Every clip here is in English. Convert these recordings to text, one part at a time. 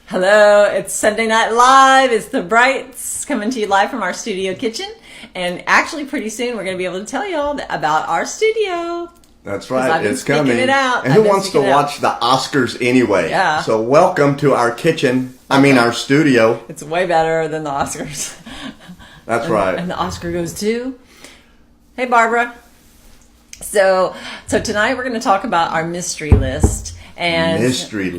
Hello, it's Sunday Night Live. It's the Brights coming to you live from our studio kitchen. And actually, pretty soon, we're going to be able to tell you all about our studio. That's right. It's coming. And who wants to watch the Oscars anyway? Yeah. So welcome to our kitchen. Our studio. It's way better than the Oscars. That's right. And the Oscar goes to... Hey, Barbara. So tonight we're going to talk about our mystery list. And the mystery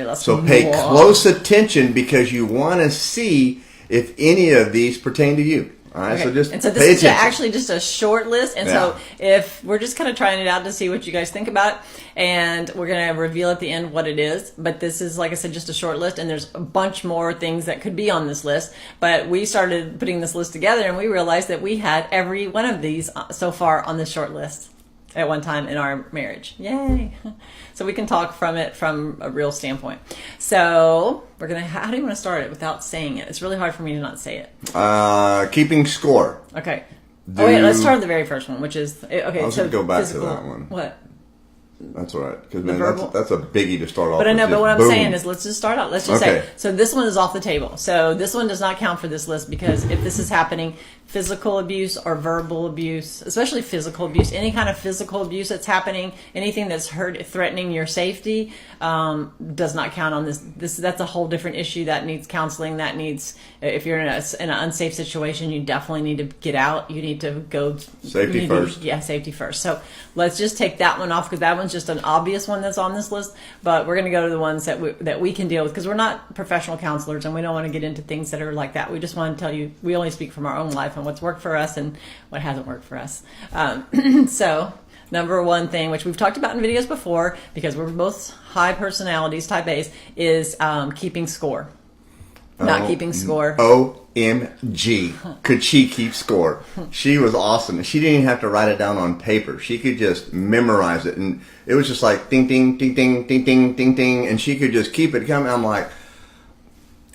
list. So pay close attention because you want to see if any of these pertain to you. All right, okay. so this pay is attention. actually just a short list, and so if we're just kind of trying it out to see what you guys think about it, and we're going to reveal at the end what it is. But this is, like I said, just a short list, and there's a bunch more things that could be on this list. But we started putting this list together, and we realized that we had every one of these so far on this short list at one time in our marriage. Yay! So we can talk from a real standpoint. So we're gonna. How do you want to start it without saying it? It's really hard for me to not say it. Keeping score. Okay. Wait, let's start with the very first one, which is okay. I was gonna go back to that one. What? That's all right, because that's a biggie to start off. But I know. with. But what I'm saying is, let's just start out. Let's just say. So this one is off the table. So this one does not count for this list because if this is happening, physical abuse or verbal abuse, especially physical abuse, any kind of physical abuse that's happening, anything that's threatening your safety, does not count on this. That's a whole different issue that needs counseling. That needs, if you're in an unsafe situation, you definitely need to get out. You need to go safety first. Safety first. So let's just take that one off because that one's just an obvious one that's on this list. But we're going to go to the ones that we can deal with because we're not professional counselors and we don't want to get into things that are like that. We just want to tell you we only speak from our own life and what's worked for us and what hasn't worked for us. So number one thing, which we've talked about in videos before because we're both high personalities, type A's, is keeping score. Not keeping score. OMG. Could she keep score? She was awesome. She didn't even have to write it down on paper. She could just memorize it. And it was just like ding, ding, ding, ding, ding, ding, ding, ding. And she could just keep it coming. I'm like,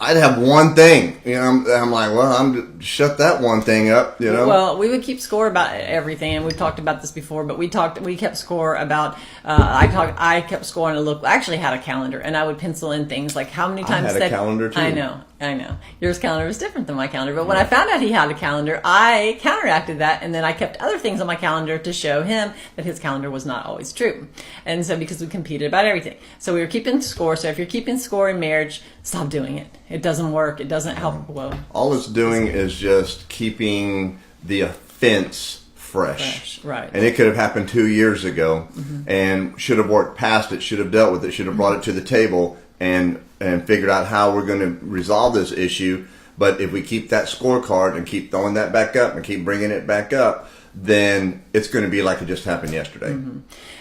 I'd have one thing, I'm like, well, I'm shut that one thing up, Well, we would keep score about everything, and we've talked about this before. But we kept score about. I kept score on a look. I actually had a calendar, and I would pencil in things like how many times. I had a calendar too. I know. Yours calendar was different than my calendar. But when I found out he had a calendar, I counteracted that, and then I kept other things on my calendar to show him that his calendar was not always true. And so because we competed about everything, so we were keeping score. So if you're keeping score in marriage, stop doing it. It doesn't work. It doesn't help. Well, all it's doing is just keeping the offense fresh. Right. And it could have happened 2 years ago and should have worked past it, should have dealt with it, should have brought it to the table and figured out how we're going to resolve this issue. But if we keep that scorecard and keep throwing that back up and keep bringing it back up, then it's going to be like it just happened yesterday.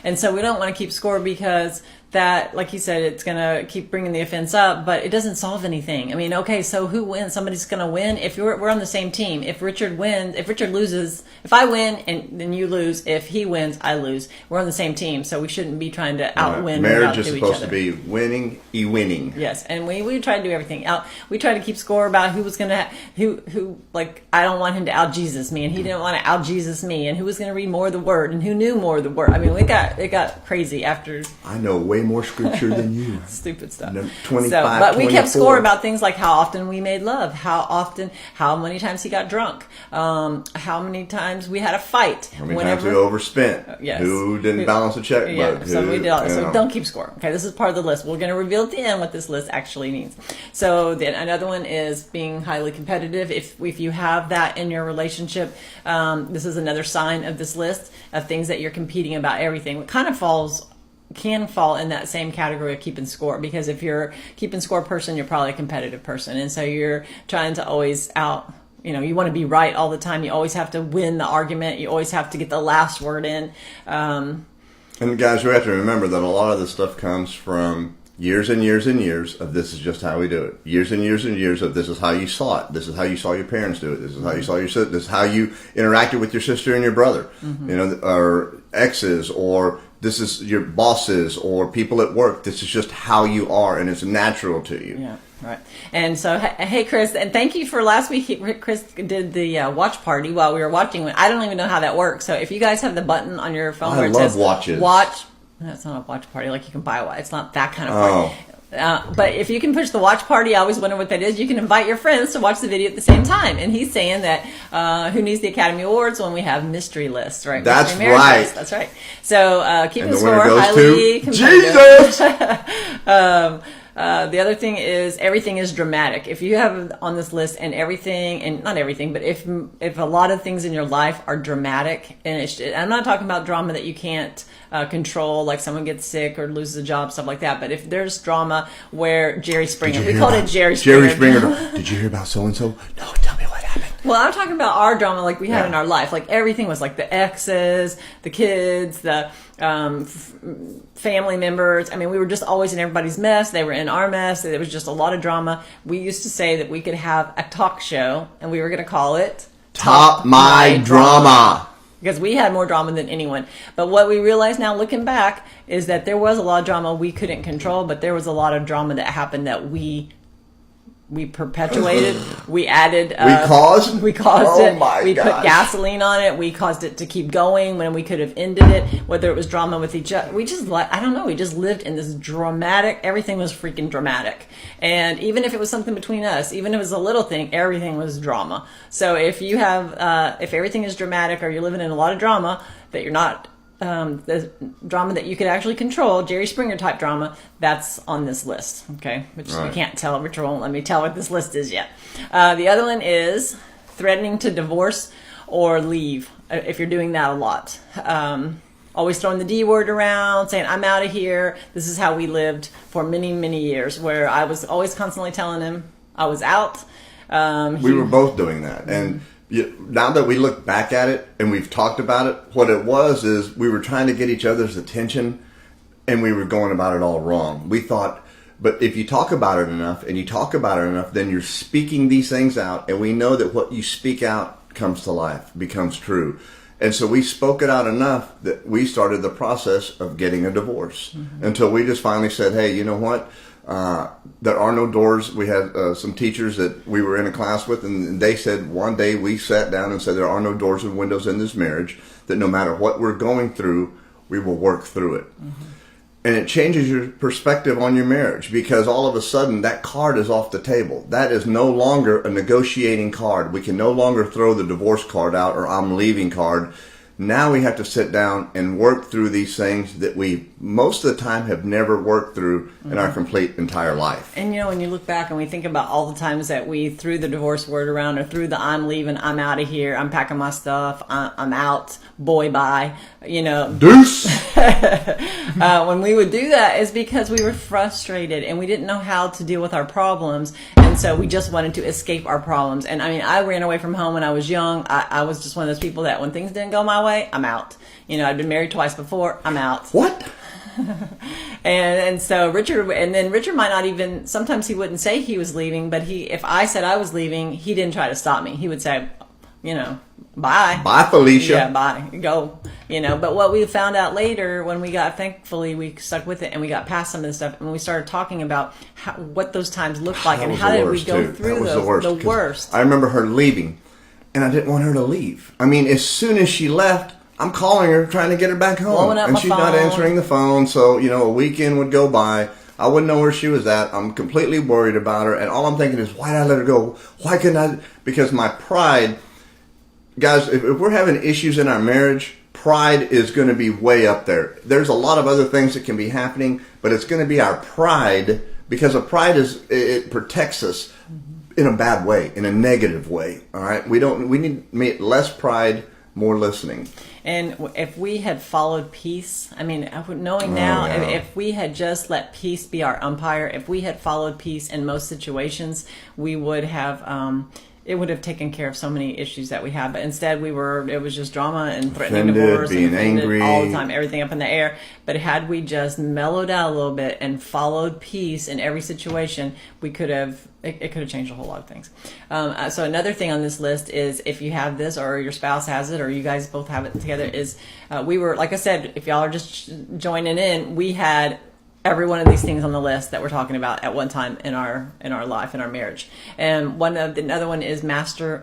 And so we don't want to keep score because that, like you said, it's going to keep bringing the offense up, but it doesn't solve anything. I mean, okay, so who wins? Somebody's going to win. If we're on the same team, if Richard loses, if I win and then you lose, if he wins, I lose. We're on the same team, so we shouldn't be trying to outwin. Marriage is supposed to be winning, winning. Yes, and we try to do everything out. We try to keep score about who was going to who like I don't want him to out Jesus me, and he didn't want to out Jesus me, and who was going to read more of the Word, and who knew more of the Word. I mean, it got crazy after. I know way more scripture than you. Stupid stuff. 25, but we 24. kept score about things like how often we made love, how many times he got drunk, how many times we had a fight, how many times we overspent, yes. Who didn't balance the checkbook. Yeah, so we did all that. So don't keep score. Okay, this is part of the list. We're going to reveal at the end what this list actually means. So then another one is being highly competitive. If you have that in your relationship, this is another sign of this list of things that you're competing about everything. It kind of can fall in that same category of keeping score, because if you're keeping score person, you're probably a competitive person, and so you're trying to always you want to be right all the time. You always have to win the argument. You always have to get the last word in. And guys, we have to remember that a lot of this stuff comes from years and years and years of this is just how we do it. Years and years and years of this is how you saw it. This is how you saw your parents do it. This is how you saw your sister. This is how you interacted with your sister and your brother. Or exes, or this is your bosses or people at work. This is just how you are, and it's natural to you. Yeah, right. And so, hey, Chris, and thank you for last week. Chris did the watch party while we were watching. I don't even know how that works. So if you guys have the button on your phone where it says watches. Watch. That's not a watch party. Like you can buy one. It's not that kind of party. But if you can push the watch party, I always wonder what that is. You can invite your friends to watch the video at the same time. And he's saying that who needs the Academy Awards when we have mystery lists, right? That's mystery marriage right. Lists. That's right. So keeping And the score winner goes highly to competitive. Jesus. The other thing is everything is dramatic. If you have on this list and everything, and not everything, but if a lot of things in your life are dramatic, and I'm not talking about drama that you can't control, like someone gets sick or loses a job, stuff like that. But if there's drama where Jerry Springer, we called it Jerry Springer. Jerry Springer. Did you hear about so and so? No, tell me what happened. Well, I'm talking about our drama like we had in our life. Like everything was like the exes, the kids, the family members. I mean, we were just always in everybody's mess. They were in our mess. There was just a lot of drama. We used to say that we could have a talk show, and we were going to call it Top My Drama. Because we had more drama than anyone. But what we realize now, looking back, is that there was a lot of drama we couldn't control, but there was a lot of drama that happened that we perpetuated. We added. We caused it. We put gasoline on it. We caused it to keep going when we could have ended it. Whether it was drama with each other, we just I don't know. We just lived in this dramatic. Everything was freaking dramatic. And even if it was something between us, even if it was a little thing, everything was drama. So if you have, if everything is dramatic, or you're living in a lot of drama that you're not. The drama that you could actually control, Jerry Springer type drama, that's on this list, okay? Which we can't tell. Richard won't let me tell what this list is yet. The other one is threatening to divorce or leave, if you're doing that a lot. Always throwing the D word around, saying, I'm out of here. This is how we lived for many, many years, where I was always constantly telling him I was out. We were both doing that. And now that we look back at it and we've talked about it, what it was is we were trying to get each other's attention, and we were going about it all wrong. We thought, but if you talk about it enough and you talk about it enough, then you're speaking these things out, and we know that what you speak out comes to life, becomes true. And so we spoke it out enough that we started the process of getting a divorce, until we just finally said, hey, you know what? There are no doors. We had some teachers that we were in a class with, and they said one day we sat down and said there are no doors and windows in this marriage, that no matter what we're going through, we will work through it. And it changes your perspective on your marriage, because all of a sudden that card is off the table. That is no longer a negotiating card. We can no longer throw the divorce card out or I'm leaving card. Now we have to sit down and work through these things that we most of the time have never worked through in our complete entire life. And when you look back and we think about all the times that we threw the divorce word around, or threw the I'm leaving, I'm out of here, I'm packing my stuff, I'm out, boy bye, Deuce! When we would do that, is because we were frustrated and we didn't know how to deal with our problems. And so we just wanted to escape our problems. And I mean, I ran away from home when I was young. I was just one of those people that when things didn't go my way, I'm out. I'd been married twice before, I'm out. What? and so Richard might not even, sometimes he wouldn't say he was leaving, but if I said I was leaving, he didn't try to stop me. He would say, bye. Bye, Felicia. Yeah, bye. Go. But what we found out later, when thankfully we stuck with it and we got past some of this stuff, and we started talking about what those times looked like, and how did we go through those. The worst. I remember her leaving, and I didn't want her to leave. I mean, as soon as she left, I'm calling her, trying to get her back home. Blowing up and my she's phone. Not answering the phone. So, a weekend would go by. I wouldn't know where she was at. I'm completely worried about her. And all I'm thinking is, why did I let her go? Why couldn't I? Because my pride, guys, if we're having issues in our marriage, pride is going to be way up there. There's a lot of other things that can be happening, but it's going to be our pride, because our pride it protects us in a bad way, in a negative way. All right. We need less pride, more listening. And if we had followed peace, I mean, knowing now, if we had just let peace be our umpire, if we had followed peace in most situations, we would have, it would have taken care of so many issues that we had. But instead, it was just drama and threatening divorce, being angry all the time, everything up in the air. But had we just mellowed out a little bit and followed peace in every situation, we could have. It could have changed a whole lot of things. So another thing on this list is, if you have this, or your spouse has it, or you guys both have it together, is we were, like I said, if y'all are just joining in, we had every one of these things on the list that we're talking about at one time in our life, in our marriage. And another one is master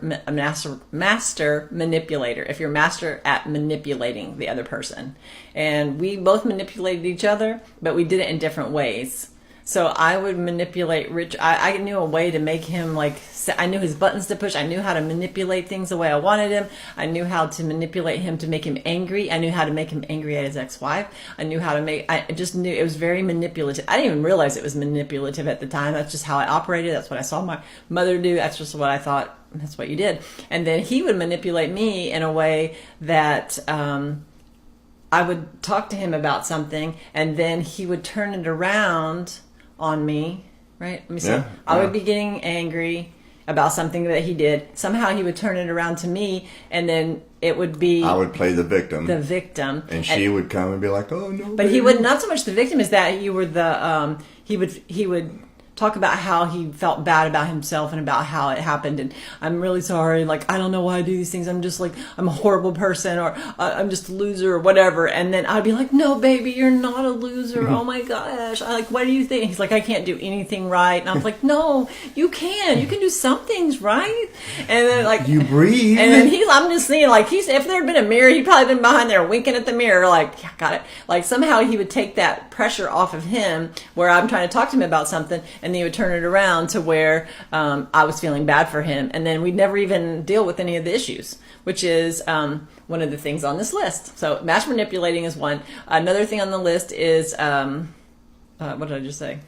manipulator. If you're master at manipulating the other person, and we both manipulated each other, but we did it in different ways. So I would manipulate Rich. I knew a way to make him I knew his buttons to push. I knew how to manipulate things the way I wanted him. I knew how to manipulate him to make him angry. I knew how to make him angry at his ex-wife. I just knew it was very manipulative. I didn't even realize it was manipulative at the time. That's just how I operated. That's what I saw my mother do. That's just what I thought. That's what you did. And then he would manipulate me in a way that, I would talk to him about something, and then he would turn it around on me, right? Let me see. I would be getting angry about something that he did. Somehow he would turn it around to me, and then it would be... I would play the victim. The victim. And she would come and be like, oh, no. But baby. he would, not so much the victim as that you were the... He would talk about how he felt bad about himself and about how it happened, and I'm really sorry, like I don't know why I do these things, I'm just like, I'm a horrible person, or I'm just a loser, or whatever. And then I'd be like, no baby, you're not a loser. Oh my gosh, what do you think? He's like, I can't do anything right. And I was like, no, you can do some things right. And then like, you breathe. And then I'm just seeing like, if there had been a mirror, he'd probably been behind there winking at the mirror like, yeah, got it. Like somehow he would take that pressure off of him where I'm trying to talk to him about something, and then he would turn it around to where I was feeling bad for him, and then we'd never even deal with any of the issues, which is one of the things on this list. So match manipulating is one. Another thing on the list is what did I just say?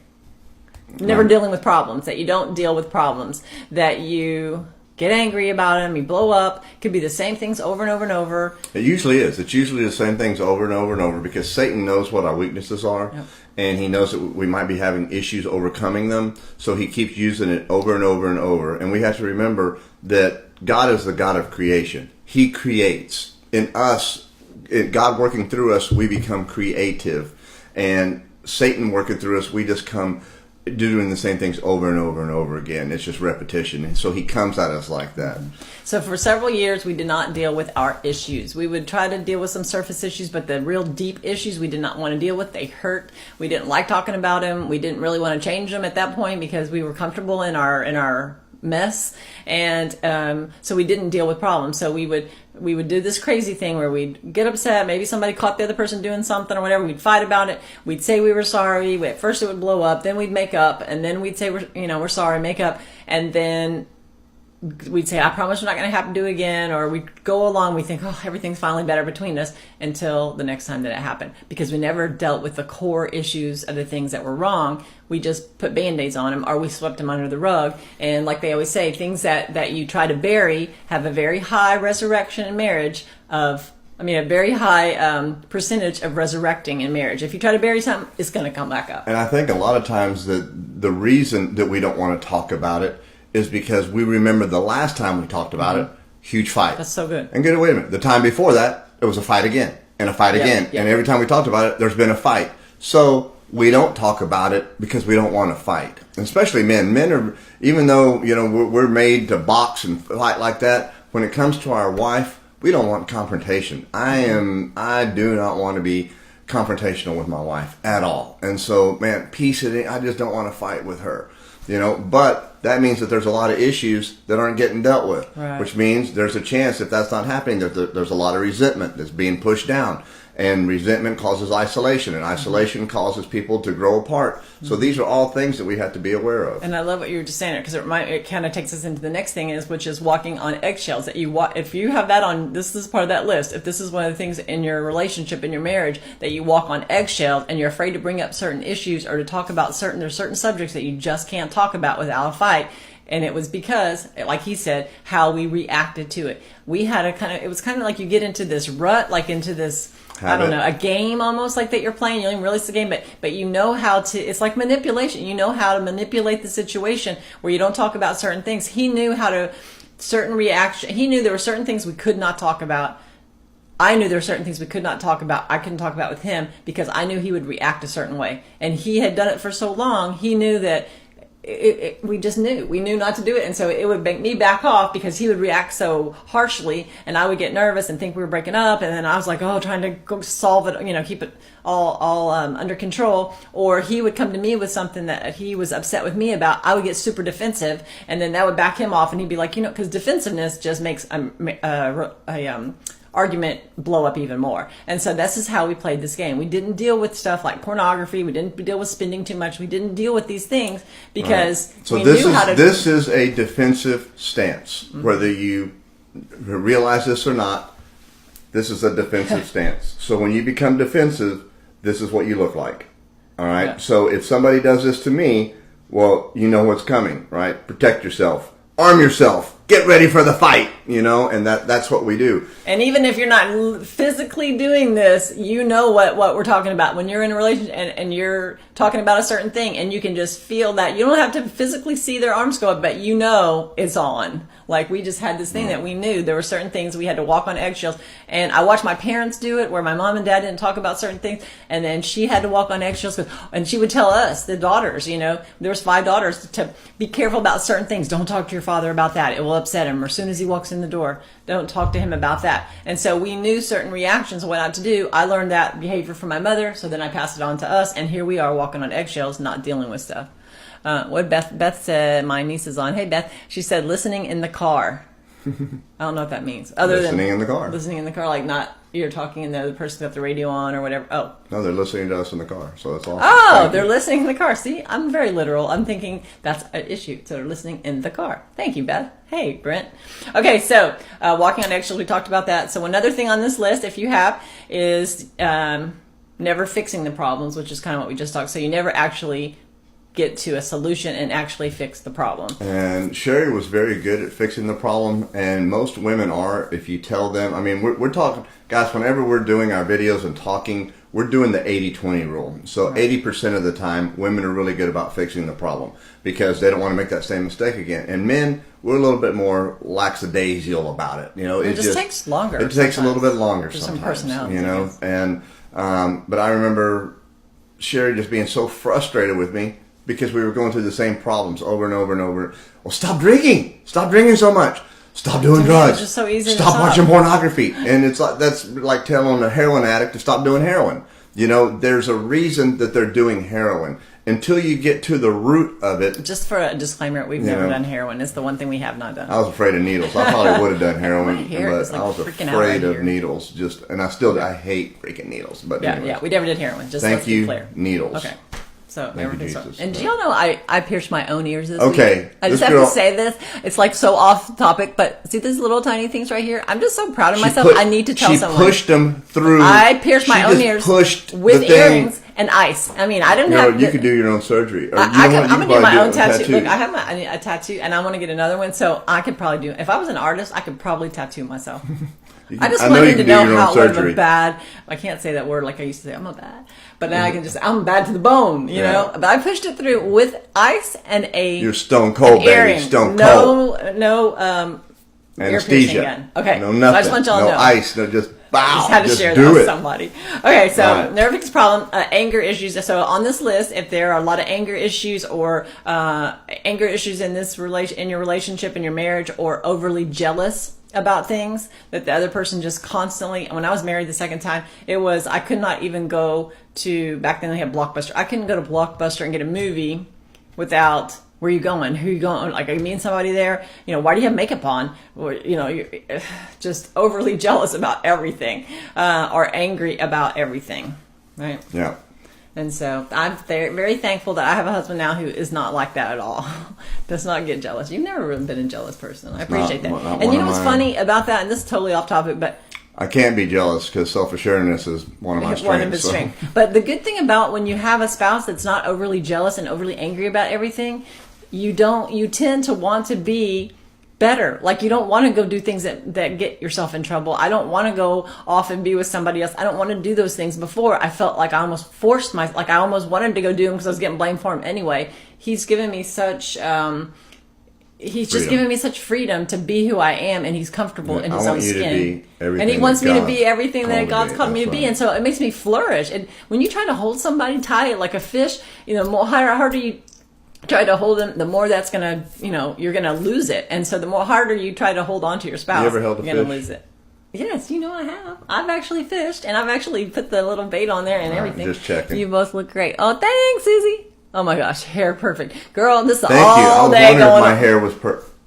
Never dealing with problems. That you don't deal with problems. That you get angry about them, you blow up. Could be the same things over and over and over. It usually is. It's usually the same things over and over and over, because Satan knows what our weaknesses are. Yep. And he knows that we might be having issues overcoming them. So he keeps using it over and over and over. And we have to remember that God is the God of creation. He creates. In us, God working through us, we become creative. And Satan working through us, we just come doing the same things over and over and over again. It's just repetition. And so he comes at us like that. So for several years, we did not deal with our issues. We would try to deal with some surface issues, but the real deep issues we did not want to deal with. They hurt. We didn't like talking about them. We didn't really want to change them at that point because we were comfortable in our mess. And so we didn't deal with problems. So we would do this crazy thing where we'd get upset. Maybe somebody caught the other person doing something or whatever. We'd fight about it. We'd say we were sorry. At first it would blow up. Then we'd make up. And then we'd say, we're sorry, make up. And then we'd say, I promise we're not going to do it again. Or we'd go along. We think, oh, everything's finally better between us, until the next time that it happened. Because we never dealt with the core issues of the things that were wrong. We just put Band-Aids on them, or we swept them under the rug. And like they always say, things that you try to bury have a very high resurrection in marriage a very high percentage of resurrecting in marriage. If you try to bury something, it's going to come back up. And I think a lot of times that the reason that we don't want to talk about it is because we remember the last time we talked about it, huge fight. That's so good. And wait a minute, the time before that, it was a fight again, and a fight again. And every time we talked about it, there's been a fight. So we don't talk about it because we don't want to fight. And especially men. Men are, even though, we're made to box and fight like that, when it comes to our wife, we don't want confrontation. I do not want to be confrontational with my wife at all. And so, man, peace it in. I just don't want to fight with her. But that means that there's a lot of issues that aren't getting dealt with, right. Which means there's a chance, if that's not happening, that there's a lot of resentment that's being pushed down. And resentment causes isolation, and isolation causes people to grow apart. So these are all things that we have to be aware of. And I love what you were just saying, because it kind of takes us into the next thing, which is walking on eggshells. That if you have that on, this is part of that list. If this is one of the things in your relationship, in your marriage, that you walk on eggshells, and you're afraid to bring up certain issues or to talk about there's certain subjects that you just can't talk about without a fight. And it was because, like he said, how we reacted to it. We had it was kind of like you get into this rut, like into this, I don't know, a game almost like that you're playing. You don't even realize it's a game, but you know how to, it's like manipulation. You know how to manipulate the situation where you don't talk about certain things. He knew certain reaction. He knew there were certain things we could not talk about. I knew there were certain things we could not talk about. I couldn't talk about with him because I knew he would react a certain way. And he had done it for so long, he knew that we knew not to do it. And so it would make me back off because he would react so harshly, and I would get nervous and think we were breaking up. And then I was like, trying to go solve it, keep it all under control. Or he would come to me with something that he was upset with me about. I would get super defensive, and then that would back him off, and he'd be like, because defensiveness just makes a argument blow up even more. And so this is how we played this game. We didn't deal with stuff like pornography. We didn't deal with spending too much. We didn't deal with these things because so we this knew is how to. this is a defensive stance, whether you realize this or not. This is a defensive stance. So when you become defensive, this is what you look like. All right. Yeah. So if somebody does this to me, well, you know what's coming, right? Protect yourself. Arm yourself. Get ready for the fight, and that's what we do. And even if you're not physically doing this, you know what we're talking about. When you're in a relationship and you're talking about a certain thing and you can just feel that. You don't have to physically see their arms go up, but you know it's on. Like we just had this thing that we knew there were certain things we had to walk on eggshells. And I watched my parents do it where my mom and dad didn't talk about certain things. And then she had to walk on eggshells. And she would tell us, the daughters, there was 5 daughters, to be careful about certain things. Don't talk to your father about that. It will upset him. Or as soon as he walks in the door, don't talk to him about that. And so we knew certain reactions of what not to do. I learned that behavior from my mother. So then I passed it on to us. And here we are walking on eggshells, not dealing with stuff. What Beth said, my niece is on. Hey, Beth. She said, listening in the car. I don't know what that means. Listening in the car. Listening in the car, like not you're talking and the other person's got the radio on or whatever. Oh. No, they're listening to us in the car. So that's awesome. Oh, they're listening in the car. See, I'm very literal. I'm thinking that's an issue. So they're listening in the car. Thank you, Beth. Hey, Brent. Okay, so walking on eggshells, we talked about that. So another thing on this list, if you have, is never fixing the problems, which is kind of what we just talked. So you never actually get to a solution and actually fix the problem. And Sherry was very good at fixing the problem, and most women are, if you tell them. I mean, we're talking, guys, whenever we're doing our videos and talking, we're doing the 80-20 rule. So right. 80% of the time, women are really good about fixing the problem because they don't want to make that same mistake again. And men, we're a little bit more lackadaisical about it. It just takes longer. It takes a little bit longer There's sometimes. Some personality. And but I remember Sherry just being so frustrated with me because we were going through the same problems over and over and over. Well, stop drinking. Stop drinking so much. Stop doing drugs. It's just so easy stop watching pornography. And it's like that's like telling a heroin addict to stop doing heroin. There's a reason that they're doing heroin. Until you get to the root of it. Just for a disclaimer, we've never done heroin. It's the one thing we have not done. I was afraid of needles. I probably would have done heroin, but like I was afraid of needles. I hate freaking needles. But yeah, we never did heroin. Just thank you, clear. Needles. Okay. So everything's Jesus. And do y'all know I pierced my own ears this week? I just have to say this. It's like so off topic, but see these little tiny things right here? I'm just so proud of myself. I need to tell someone. She pushed them through. I pierced my own ears with earrings and ice. I mean, I didn't have... You could do your own surgery. I'm going to do my own tattoo. Look, I have a tattoo, and I want to get another one, so I could probably do... If I was an artist, I could probably tattoo myself. I just wanted to know how what a bad... I can't say that word like I used to say. I'm a bad... But now I can just... I'm bad to the bone, you know? But I pushed it through with ice and a... You're stone cold, baby. Stone cold. No anesthesia. Okay. No nothing. So I just want y'all to know. No ice. No just... Bow. Just had to share that with somebody. Okay, so nerve fix problem, anger issues. So on this list, if there are a lot of anger issues or anger issues in in your relationship, in your marriage, or overly jealous about things that the other person just constantly... When I was married the second time, it was I could not even go to... Back then they had Blockbuster. I couldn't go to Blockbuster and get a movie without... Where are you going? Who are you going? Like, are you meeting somebody there? Why do you have makeup on? Or, you're just overly jealous about everything, or angry about everything, right? Yeah. And so I'm very thankful that I have a husband now who is not like that at all. Does not get jealous. You've never really been a jealous person. I appreciate that. And you know what's funny about that? And this is totally off topic, but I can't be jealous because self-assuredness is one of my strengths. One of his strengths. But the good thing about when you have a spouse that's not overly jealous and overly angry about everything, you tend to want to be better. Like, you don't want to go do things that get yourself in trouble. I don't want to go off and be with somebody else. I don't want to do those things. Before, I felt like I almost forced I almost wanted to go do them because I was getting blamed for them anyway. He's given me such... He's just given me such freedom to be who I am, and he's comfortable in his own skin. And he wants me to be everything that God's called me to be. And so it makes me flourish. And when you try to hold somebody tight like a fish, the more harder you try to hold them, the more that's going to, you're going to lose it. And so the more harder you try to hold on to your spouse, you're going to lose it. Yes, I have. I've actually fished, and I've actually put the little bait on there and everything. Just checking. You both look great. Oh, thanks, Susie. Oh my gosh, hair perfect. Girl, this is Thank all you. I was day wondering going if my on. hair was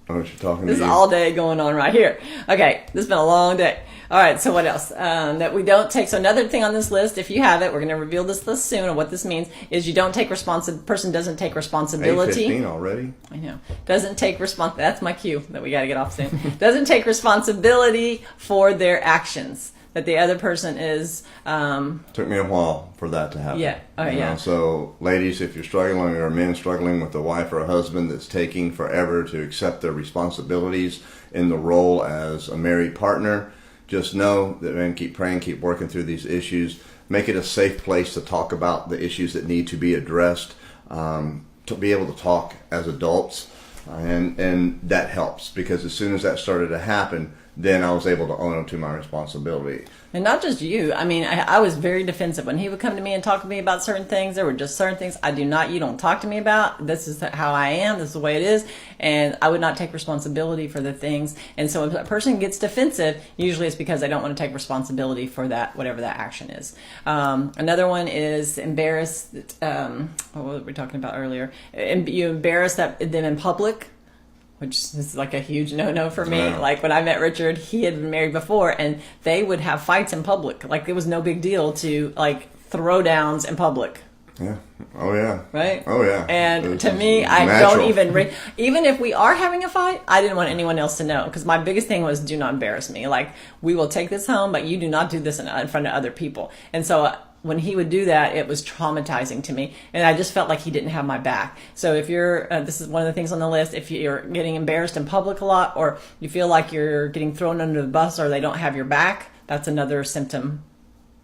Oh, she's talking This to is you. all day going on right here. Okay, this has been a long day. All right, so what else? That we don't take. So another thing on this list, if you have it, we're going to reveal this list soon. And what this means is you don't take person doesn't take responsibility. 8:15 already. I know. Doesn't take That's my cue that we got to get off soon. Doesn't take responsibility for their actions. That the other person is. Took me a while for that to happen. Yeah. Oh, yeah. So, ladies, if you're struggling, or men struggling with a wife or a husband that's taking forever to accept their responsibilities in the role as a married partner, just know that, man, keep praying, keep working through these issues. Make it a safe place to talk about the issues that need to be addressed. To be able to talk as adults, and that helps, because as soon as that started to happen, then I was able to own up to my responsibility. And not just you. I mean, I was very defensive. When he would come to me and talk to me about certain things, there were just certain things you don't talk to me about. This is how I am. This is the way it is. And I would not take responsibility for the things. And so if a person gets defensive, usually it's because they don't want to take responsibility for that, whatever that action is. Another one is embarrassed. What were we talking about earlier? You embarrass them in public, which is like a huge no-no for me. Yeah. Like when I met Richard, he had been married before, and they would have fights in public. Like it was no big deal to like throw downs in public. Yeah. Oh, yeah. Right? Oh, yeah. And to me, I don't even if we are having a fight, I didn't want anyone else to know, because my biggest thing was, do not embarrass me. Like, we will take this home, but you do not do this in front of other people. And so when he would do that, it was traumatizing to me, and I just felt like he didn't have my back. So if you're, this is one of the things on the list, if you're getting embarrassed in public a lot, or you feel like you're getting thrown under the bus, or they don't have your back, that's another symptom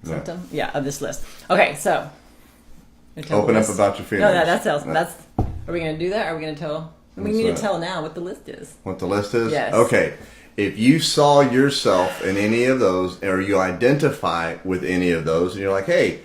of this list. Okay, so open up about your feelings. No, that's else. That's. Are we going to do that? Or are we going to tell? We need to tell now what the list is. What the list is? Yes. Okay. If you saw yourself in any of those, or you identify with any of those, and you're like, hey,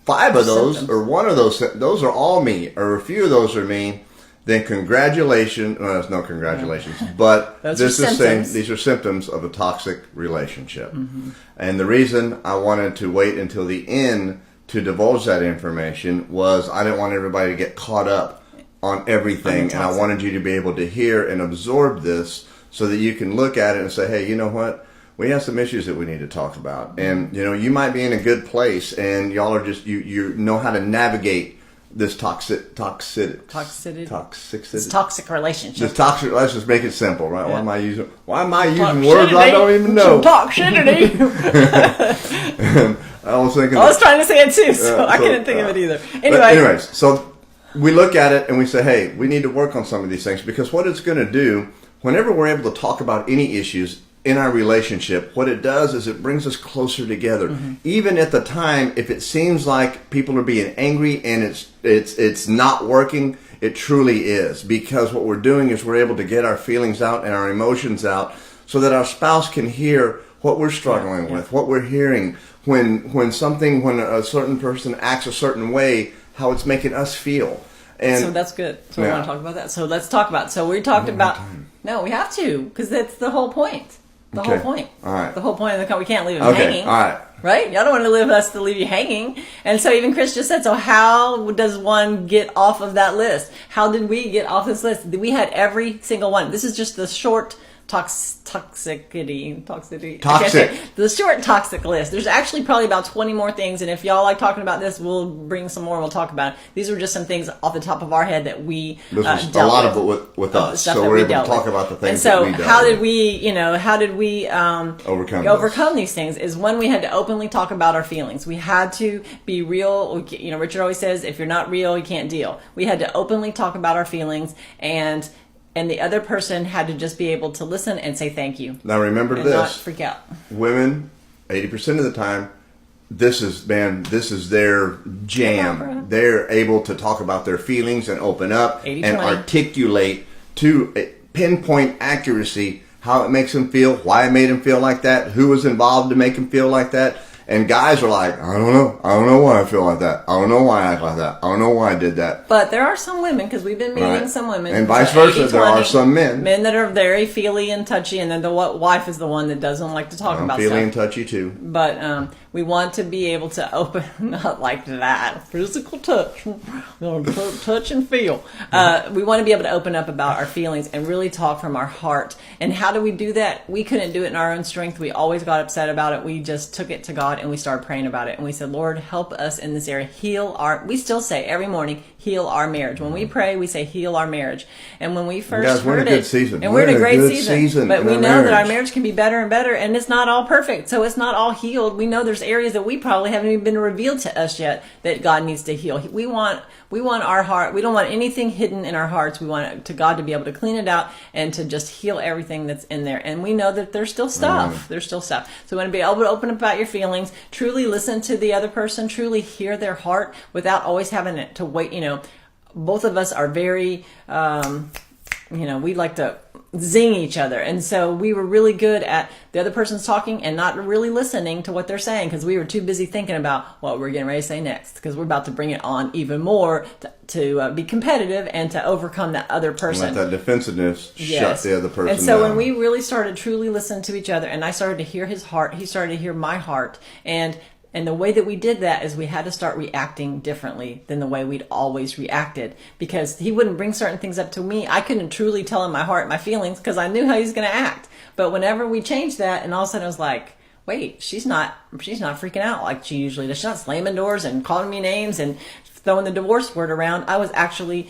5 of those, symptoms, or 1 of those are all me, or a few of those are me, then congratulations. Well, there's no congratulations, but this is saying these are symptoms of a toxic relationship. Mm-hmm. And the reason I wanted to wait until the end to divulge that information was I didn't want everybody to get caught up on everything, and I wanted you to be able to hear and absorb this, so that you can look at it and say, hey, you know what? We have some issues that we need to talk about. And, you might be in a good place, and y'all are just, you know how to navigate this toxic relationship. This toxic relationship. Make it simple, right? Yeah. Why am I using words I don't even know? Toxicity. I was trying to say it too, so I couldn't think of it either. Anyways, so we look at it and we say, hey, we need to work on some of these things, because what it's going to do, whenever we're able to talk about any issues in our relationship, what it does is it brings us closer together. Mm-hmm. Even at the time, if it seems like people are being angry and it's not working, it truly is. Because what we're doing is we're able to get our feelings out and our emotions out, so that our spouse can hear what we're struggling with, what we're hearing, when a certain person acts a certain way, how it's making us feel. And so that's good. So we want to talk about that. So let's talk about. So we talked about. No, we have to, because that's the whole point. Whole point. All right. The whole point of the we can't leave them hanging. All right. Right? Y'all don't want to leave us to leave you hanging. And so even Chris just said, so how does one get off of that list? How did we get off this list? We had every single one. This is just the short toxic. The short toxic list. There's actually probably about 20 more things, and if y'all like talking about this, we'll bring some more and we'll talk about it. These were just some things off the top of our head that we dealt a lot of it with us, so we're able to talk about the things that we dealt with. How did we overcome these things? Is when we had to openly talk about our feelings. We had to be real. Richard always says, if you're not real, you can't deal. We had to openly talk about our feelings, and the other person had to just be able to listen and say thank you. Now remember this. Not freak out. Women, 80% of the time, this is their jam. They're able to talk about their feelings and open up 80/20. And articulate to pinpoint accuracy how it makes them feel, why it made them feel like that, who was involved to make them feel like that. And guys are like, I don't know why I feel like that. I don't know why I act like that. I don't know why I did that. But there are some women, because we've been meeting some women. And vice versa, there are some men. Men that are very feely and touchy, and then the wife is the one that doesn't like to talk about feely stuff. and touchy too. But We want to be able to open, not like that, physical touch, touch and feel. We want to be able to open up about our feelings and really talk from our heart. And how do we do that? We couldn't do it in our own strength. We always got upset about it. We just took it to God and we started praying about it. And we said, Lord, help us in this area. We still say every morning, heal our marriage. When we pray, we say heal our marriage. And when we first we're heard in a good it, season. and we're in a great season, but in we our know that our marriage. marriage can be better and better, and it's not all perfect. So it's not all healed. We know there's areas that we probably haven't even been revealed to us yet that God needs to heal. We want our heart. We don't want anything hidden in our hearts. We want God to be able to clean it out and to just heal everything that's in there. And we know that there's still stuff. There's still stuff. So we want to be able to open up about your feelings, truly listen to the other person, truly hear their heart without always having it to wait. Both of us are very, we like to zing each other. And so we were really good at the other person's talking and not really listening to what they're saying because we were too busy thinking about what we're getting ready to say next, because we're about to bring it on even more to be competitive and to overcome that other person. Let that defensiveness shut the other person down. And so down. when we really started truly listening to each other and I started to hear his heart, he started to hear my heart. And the way that we did that is we had to start reacting differently than the way we'd always reacted, because he wouldn't bring certain things up to me. I couldn't truly tell him my heart, my feelings, because I knew how he was going to act. But whenever we changed that, and all of a sudden I was like, wait, she's not freaking out like she usually does. She's not slamming doors and calling me names and throwing the divorce word around. I was actually,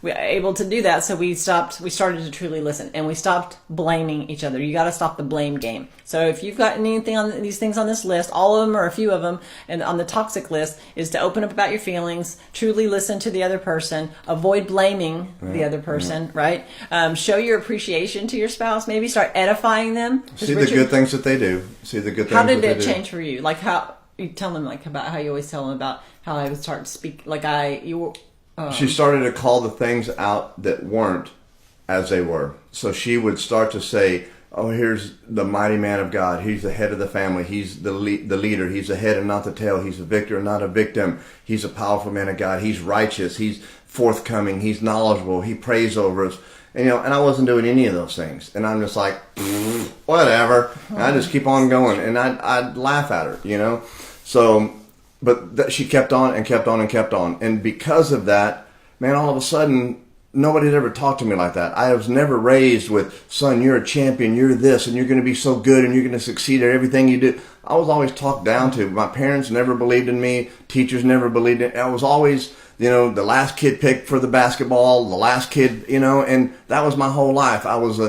we were able to do that. So we started to truly listen, and we stopped blaming each other. You got to stop the blame game. So if you've got anything on these things on this list, all of them or a few of them, and on the toxic list is to open up about your feelings, truly listen to the other person, avoid blaming the other person, right? Show your appreciation to your spouse, maybe start edifying them. See the good things that they do. See the good things How did that it they do. change for you? Like how you tell them about how you always tell them about how I would start to speak She started to call the things out that weren't as they were. So she would start to say, oh, here's the mighty man of God. He's the head of the family. He's the leader. He's the head and not the tail. He's a victor and not a victim. He's a powerful man of God. He's righteous. He's forthcoming. He's knowledgeable. He prays over us. And, and I wasn't doing any of those things. And I'm just like, whatever. And I just keep on going. And I'd laugh at her, So... But she kept on and kept on and kept on. And because of that, man, all of a sudden, nobody had ever talked to me like that. I was never raised with, son, you're a champion, you're this, and you're going to be so good, and you're going to succeed at everything you do. I was always talked down to. My parents never believed in me. Teachers never believed in me. I was always, the last kid picked for the basketball, the last kid, and that was my whole life. I was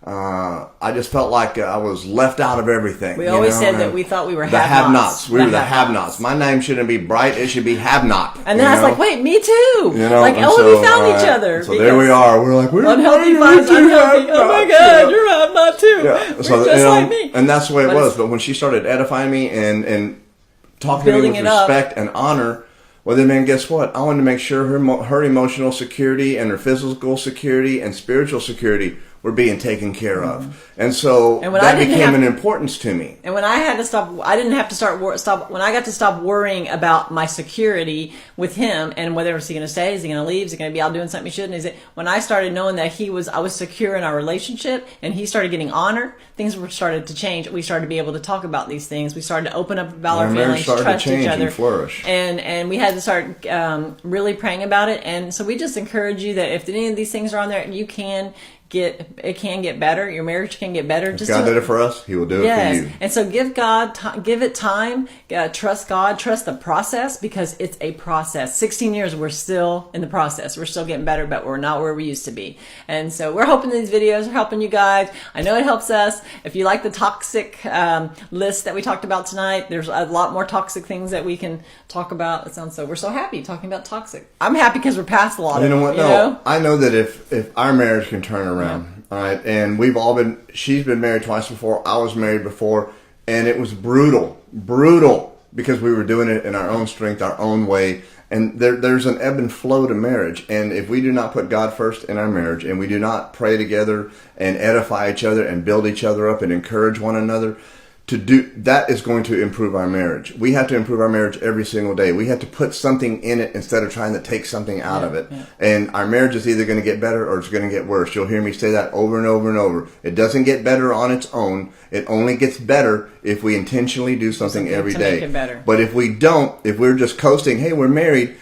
I just felt like I was left out of everything. We always said that we thought we were the have-nots. We were the have-nots. My name shouldn't be Bright. It should be Have-Not. And then I was like, wait, me too. We found each other. So there we are. We're like, we're unhealthy finds unhealthy. Oh my God, you're Have-Not too. Yeah. We're So, just like me. And that's the way it was. But when she started edifying me and talking to me with respect and honor, well, then, man, guess what? I wanted to make sure her emotional security and her physical security and spiritual security were being taken care of. And so that became an importance to me. And when I had to stop, I didn't have to stop, when I got to stop worrying about my security with him and whether was he going to stay, is he going to leave, is he going to be out doing something he shouldn't, when I started knowing that I was secure in our relationship and he started getting honor, things started to change. We started to be able to talk about these things. We started to open up about our feelings, trust each other. And flourish. And we had to start really praying about it. And so we just encourage you that if any of these things are on there, it can get better. Your marriage can get better. If God did it for us, He will do it for you. And so give it time. Trust God. Trust the process, because it's a process. 16 years, we're still in the process. We're still getting better, but we're not where we used to be. And so we're hoping these videos are helping you guys. I know it helps us. If you like the toxic list that we talked about tonight, there's a lot more toxic things that we can talk about. We're so happy talking about toxic. I'm happy because we're past a lot of it. You know what? No, I know that if our marriage can turn around, all right, and she's been married twice before, I was married before, and it was brutal, because we were doing it in our own strength, our own way, and there's an ebb and flow to marriage, and if we do not put God first in our marriage, and we do not pray together and edify each other and build each other up and encourage one another that is going to improve our marriage. We have to improve our marriage every single day. We have to put something in it instead of trying to take something out of it. Yeah. And our marriage is either going to get better or it's going to get worse. You'll hear me say that over and over and over. It doesn't get better on its own. It only gets better if we intentionally do something every day. Make it better. But if we don't, if we're just coasting, hey, we're married,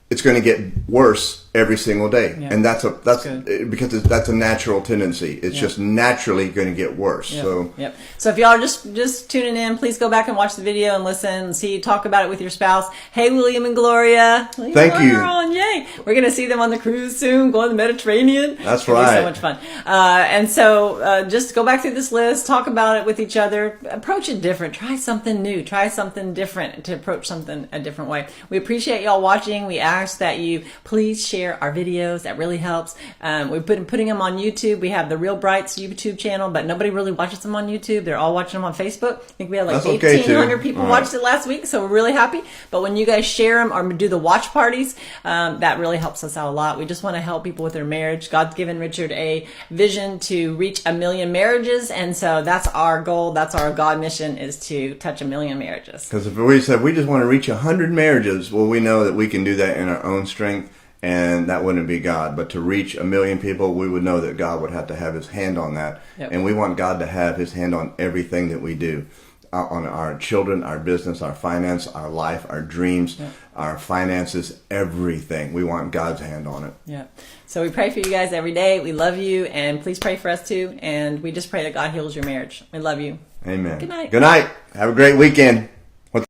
it's going to get worse every single day. Yeah. And that's because that's a natural tendency. It's just naturally going to get worse. So if y'all are just tuning in, please go back and watch the video and listen and talk about it with your spouse. Hey, William and Gloria. Thank you. Yay. We're going to see them on the cruise soon, going to the Mediterranean. That's right. So much fun. And so just go back through this list, talk about it with each other, approach it different, try something new, try something different to approach something a different way. We appreciate y'all watching. We ask that you please share our videos. That really helps. We've been putting them on YouTube. We have the Real Brights YouTube channel, but nobody really watches them on YouTube. They're all watching them on Facebook. I think we had like 1,800 people watched it last week, so we're really happy. But when you guys share them or do the watch parties, that really helps us out a lot. We just want to help people with their marriage. God's given Richard a vision to reach 1 million marriages, and so that's our goal. That's our God mission, is to touch 1 million marriages. Because if we said we just want to reach 100 marriages, well, we know that we can do that in our own strength. And that wouldn't be God. But to reach 1 million people, we would know that God would have to have his hand on that. Yep. And we want God to have his hand on everything that we do. On our children, our business, our finance, our life, our dreams, our finances, everything. We want God's hand on it. Yeah. So we pray for you guys every day. We love you. And please pray for us too. And we just pray that God heals your marriage. We love you. Amen. Good night. Good night. Have a great weekend.